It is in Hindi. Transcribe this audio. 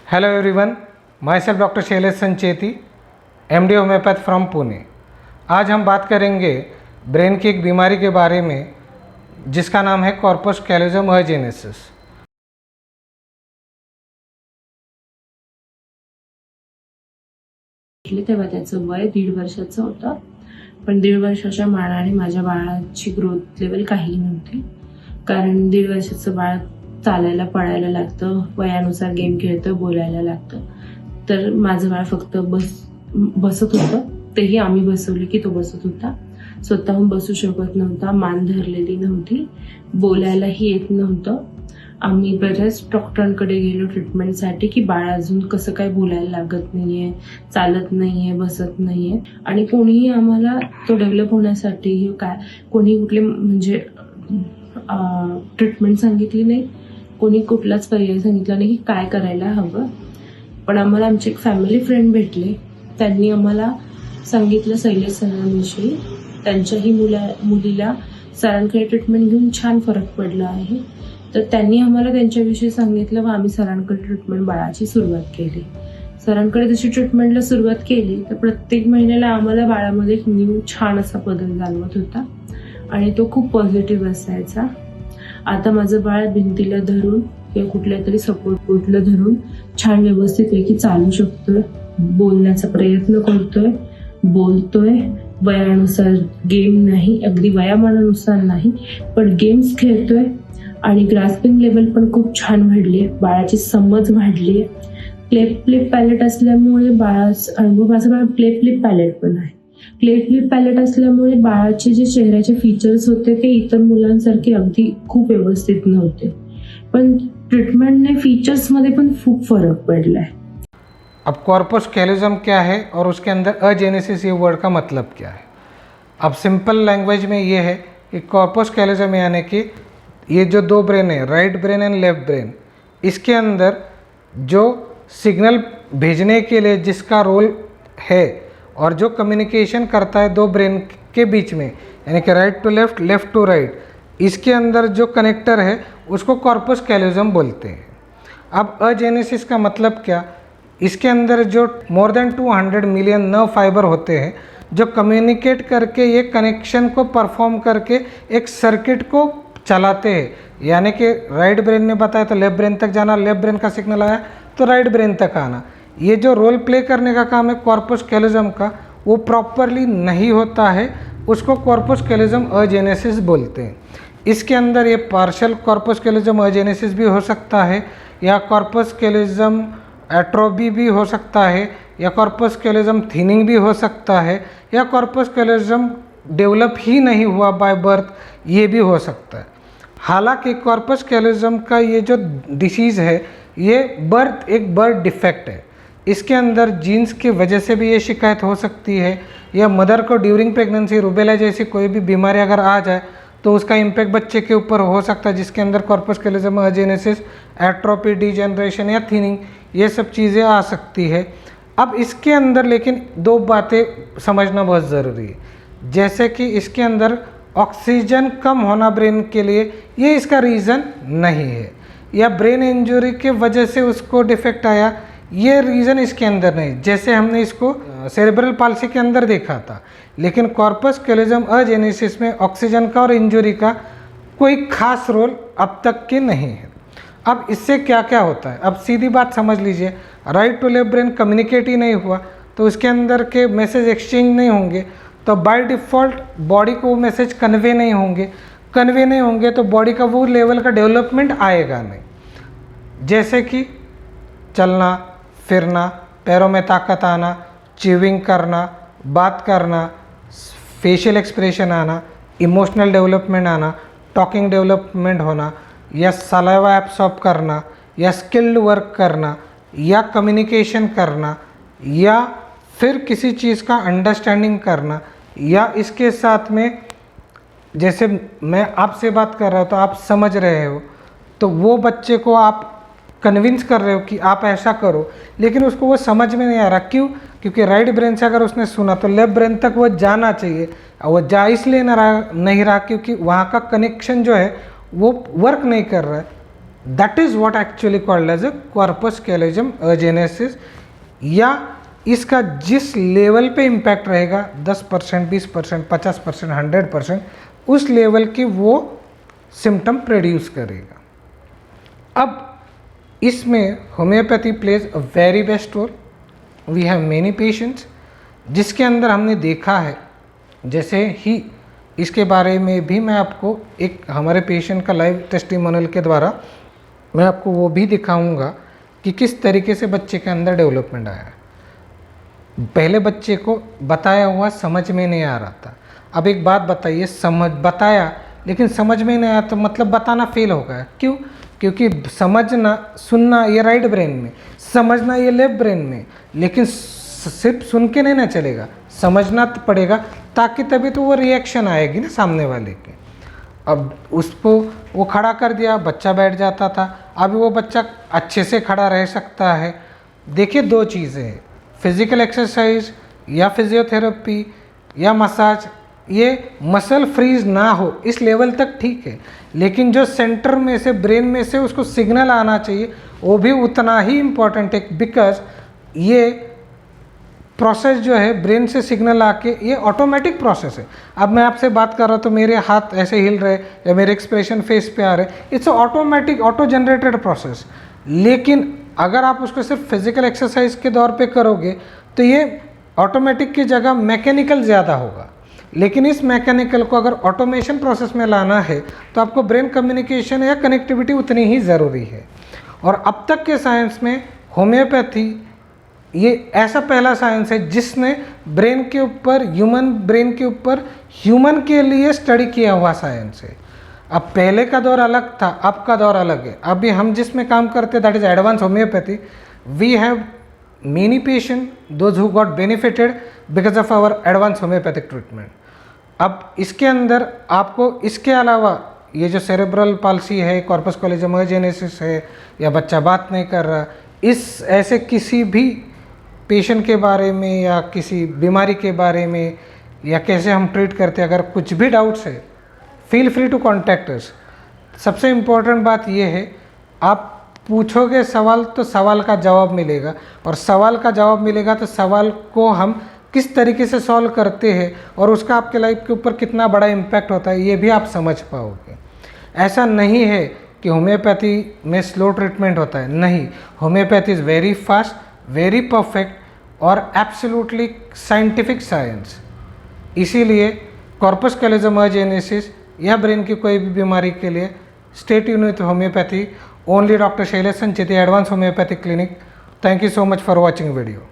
Hello everyone, my self doctor Shailesh Sancheti, MD homeopath from Pune. आज हम बात करेंगे ब्रेन की एक बीमारी के बारे में जिसका नाम है कॉर्पस कैलोजम अजेनेसिस। तेव्हा त्याचं वय 1.5 वर्षाचं होतं, पण 1.5 वर्षाच्या मानाने माझ्या बाळाची ग्रोथ लेवल काही नव्हती. कारण 1.5 वर्षाचं बाळ चालायला पळायला लागतं, वयानुसार गेम खेळतं, बोलायला लागतं. तर माझं बाळ फक्त बसत होतं, तेही आम्ही बसवले की तो बसत होता. स्वतःहून बसू शकत नव्हता, मान धरलेली नव्हती, बोलायलाही येत नव्हतं. आम्ही बऱ्याच डॉक्टरांकडे गेलो ट्रीटमेंटसाठी की बाळ अजून कसं काय बोलायला लागत नाहीये, चालत नाहीये, बसत नाहीये. आणि कोणीही आम्हाला तो डेव्हलप होण्यासाठी कोणी कुठले म्हणजे ट्रीटमेंट सांगितली नाही, कोणी कुठलाच पर्याय सांगितला नाही की काय करायला हवं. पण आम्हाला आमचे एक फॅमिली फ्रेंड भेटले, त्यांनी आम्हाला सांगितलं शैलेश सरांविषयी. त्यांच्याही मुलीला सरांकडे ट्रीटमेंट घेऊन छान फरक पडला आहे. तर त्यांनी आम्हाला त्यांच्याविषयी सांगितलं व आम्ही सरांकडे ट्रीटमेंट बाळाची सुरुवात केली. सरांकडे जशी ट्रीटमेंटला सुरुवात केली तर प्रत्येक महिन्याला आम्हाला बाळामध्ये एक न्यू छान असा बदल जाणवत होता आणि तो खूप पॉझिटिव्ह असायचा. आता माझं बाळ भिंतीला धरून किंवा कुठल्या तरी सपोर्टला धरून छान व्यवस्थितपैकी चालू शकतोय, बोलण्याचा प्रयत्न करतोय, बोलतोय. वयानुसार गेम नाही, अगदी वयामानानुसार नाही, पण गेम्स खेळतोय आणि ग्रास्पिंग लेवल पण खूप छान वाढली, बाळाची समज वाढली. क्लेफ्लिप पॅलेट असल्यामुळे माझं बाळ क्लेफ्लिप पॅलेट पण आहे. क्लेफ्लिप पॅलेट असल्यामुळे बाळाचे जे चेहऱ्याचे फीचर्स होते ते इतर मुलांसारखे अगदी खूप व्यवस्थित नव्हते, पण ट्रीटमेंटने फीचर्समध्ये पण खूप फरक पडलाय. अब कॉर्पस कैलोजम क्या है और उसके अंदर अजेनेसिस ये वर्ड का मतलब क्या है। अब सिंपल लैंग्वेज में ये है कि कॉर्पस कैलोजम यानी कि ये जो दो ब्रेन है, right brain and left brain, इसके अंदर जो सिग्नल भेजने के लिए जिसका रोल है और जो कम्युनिकेशन करता है दो ब्रेन के बीच में, यानी कि right to left, left to right, इसके अंदर जो कनेक्टर है उसको कॉर्पस कैलोजम बोलते हैं। अब अजेनेसिस का मतलब क्या, इसके अंदर जो more than 200 million nerve fibre होते हैं जो कम्युनिकेट करके ये कनेक्शन को परफॉर्म करके एक सर्किट को चलाते हैं। यानी कि राइट ब्रेन ने बताया तो लेफ्ट ब्रेन तक जाना, लेफ्ट ब्रेन का सिग्नल आया तो राइट ब्रेन तक आना। ये जो रोल प्ले करने का काम है कॉर्पस कैलोजम का, वो प्रॉपरली नहीं होता है, उसको कॉर्पस कैलोजम अजेनेसिस बोलते हैं। इसके अंदर ये पार्शियल कॉर्पस कैलोजम अजेनेसिस भी हो सकता है, या कॉर्पस कैलोजम एट्रोफी भी हो सकता है, या कॉर्पस कैलोजम थिनिंग भी हो सकता है, या कॉर्पस कैलोजम डेवलप ही नहीं हुआ बाय बर्थ, ये भी हो सकता है। हालांकि कॉर्पस कैलोजम का ये जो डिसीज़ है ये एक बर्थ डिफेक्ट है। इसके अंदर जीन्स की वजह से भी ये शिकायत हो सकती है, या मदर को ड्यूरिंग प्रेगनेंसी रूबेला जैसी कोई भी बीमारी अगर आ जाए तो उसका इम्पैक्ट बच्चे के ऊपर हो सकता है, जिसके अंदर कॉर्पस कैलोजम अजेनेसिस, एट्रोफी, डिजेनरेशन या थिनिंग ये सब चीज़ें आ सकती है। अब इसके अंदर लेकिन दो बातें समझना बहुत ज़रूरी है, जैसे कि इसके अंदर ऑक्सीजन कम होना ब्रेन के लिए ये इसका रीज़न नहीं है, या ब्रेन इंजरी के वजह से उसको डिफेक्ट आया ये रीज़न इसके अंदर नहीं, जैसे हमने इसको सेरेब्रल पाल्सी के अंदर देखा था। लेकिन कॉर्पस कैलोजम अजेनेसिस में ऑक्सीजन का और इंजरी का कोई खास रोल अब तक के नहीं है। अब इससे क्या क्या होता है, अब सीधी बात समझ लीजिए, right to left brain communicate ही नहीं हुआ तो उसके अंदर के मैसेज एक्सचेंज नहीं होंगे, तो बाय डिफ़ॉल्ट बॉडी को वो मैसेज कन्वे नहीं होंगे तो बॉडी का वो लेवल का डेवलपमेंट आएगा नहीं। जैसे कि चलना फिरना, पैरों में ताकत आना, च्यूइंग करना, बात करना, फेशियल एक्सप्रेशन आना, इमोशनल डेवलपमेंट आना, टॉकिंग डेवलपमेंट होना, या सलाइवा एब्सॉर्ब करना, या स्किल्ड वर्क करना, या कम्युनिकेशन करना, या फिर किसी चीज़ का अंडरस्टैंडिंग करना, या इसके साथ में जैसे मैं आपसे बात कर रहा हूँ तो आप समझ रहे हो, तो वो बच्चे को आप कन्विंस कर रहे हो कि आप ऐसा करो, लेकिन उसको वो समझ में नहीं आ रहा। क्यों? क्योंकि राइट ब्रेन से अगर उसने सुना तो लेफ्ट ब्रेन तक वो जाना चाहिए, वो जा इसलिए नहीं रहा क्योंकि वहाँ का कनेक्शन जो है वो वर्क नहीं कर रहा है। That is what actually called as a corpus callosum agenesis, या इसका जिस लेवल पे इम्पैक्ट रहेगा 10%, 20%, 50%, 100%, उस लेवल की वो सिम्टम प्रोड्यूस करेगा। अब इसमें homoeopathy plays a very best role. We have many patients जिसके अंदर हमने देखा है, जैसे ही इसके बारे में भी मैं आपको एक हमारे पेशेंट का लाइव टेस्टिमोनियल के द्वारा मैं आपको वो भी दिखाऊंगा कि किस तरीके से बच्चे के अंदर डेवलपमेंट आया है। पहले बच्चे को बताया हुआ समझ में नहीं आ रहा था। अब एक बात बताइए, बताया लेकिन समझ में नहीं आया तो मतलब बताना फेल हो गया। क्यों? क्योंकि समझना, सुनना ये राइट ब्रेन में, समझना ये लेफ्ट ब्रेन में, लेकिन सिर्फ सुन के नहीं ना चलेगा, समझना तो पड़ेगा, ताकि तभी तो वो रिएक्शन आएगी ना सामने वाले की। अब उसको वो खड़ा कर दिया, बच्चा बैठ जाता था, अभी वो बच्चा अच्छे से खड़ा रह सकता है। देखिए दो चीज़ें हैं, फिजिकल एक्सरसाइज या फिजियोथेरेपी या मसाज, ये मसल फ्रीज ना हो इस लेवल तक ठीक है, लेकिन जो सेंटर में से, ब्रेन में से उसको सिग्नल आना चाहिए, वो भी उतना ही इम्पॉर्टेंट है। बिकॉज ये प्रोसेस जो है ब्रेन से सिग्नल आके, ये ऑटोमेटिक प्रोसेस है। अब मैं आपसे बात कर रहा हूँ तो मेरे हाथ ऐसे हिल रहे या मेरे एक्सप्रेशन फेस पे आ रहे, it's automatic, auto generated process. लेकिन अगर आप उसको सिर्फ फिजिकल एक्सरसाइज के दौर पे करोगे तो ये ऑटोमेटिक की जगह मैकेनिकल ज़्यादा होगा। लेकिन इस मैकेनिकल को अगर ऑटोमेशन प्रोसेस में लाना है तो आपको ब्रेन कम्युनिकेशन या कनेक्टिविटी उतनी ही ज़रूरी है। और अब तक के साइंस में होम्योपैथी ये ऐसा पहला साइंस है जिसने ब्रेन के ऊपर, ह्यूमन ब्रेन के ऊपर, ह्यूमन के लिए स्टडी किया हुआ साइंस है। अब पहले का दौर अलग था, अब का दौर अलग है। अभी हम जिसमें काम करते that is advance homoeopathy. We have many patient those who got benefited because of our advance homoeopathic treatment. अब इसके अंदर आपको इसके अलावा ये जो सेरेब्रल पाल्सी है, कॉर्पस कैलोजम अजेनेसिस है, या बच्चा बात नहीं कर रहा, इस ऐसे किसी भी पेशेंट के बारे में या किसी बीमारी के बारे में या कैसे हम ट्रीट करते हैं, अगर कुछ भी डाउट्स है, feel free to contact us. सबसे इम्पोर्टेंट बात यह है, आप पूछोगे सवाल तो सवाल का जवाब मिलेगा, और सवाल का जवाब मिलेगा तो सवाल को हम किस तरीके से सॉल्व करते हैं और उसका आपके लाइफ के ऊपर कितना बड़ा इम्पैक्ट होता है, ये भी आप समझ पाओगे। ऐसा नहीं है कि होम्योपैथी में स्लो ट्रीटमेंट होता है, नहीं, homeopathy is very fast, very perfect और एब्सोल्युटली साइंटिफिक साइंस। इसीलिए कॉर्पस कैलोजम अजेनेसिस या ब्रेन की कोई भी बीमारी के लिए stay tuned with homeopathy, only doctor Shailesh Sancheti, advance homeopathic clinic. Thank you so much for watching video.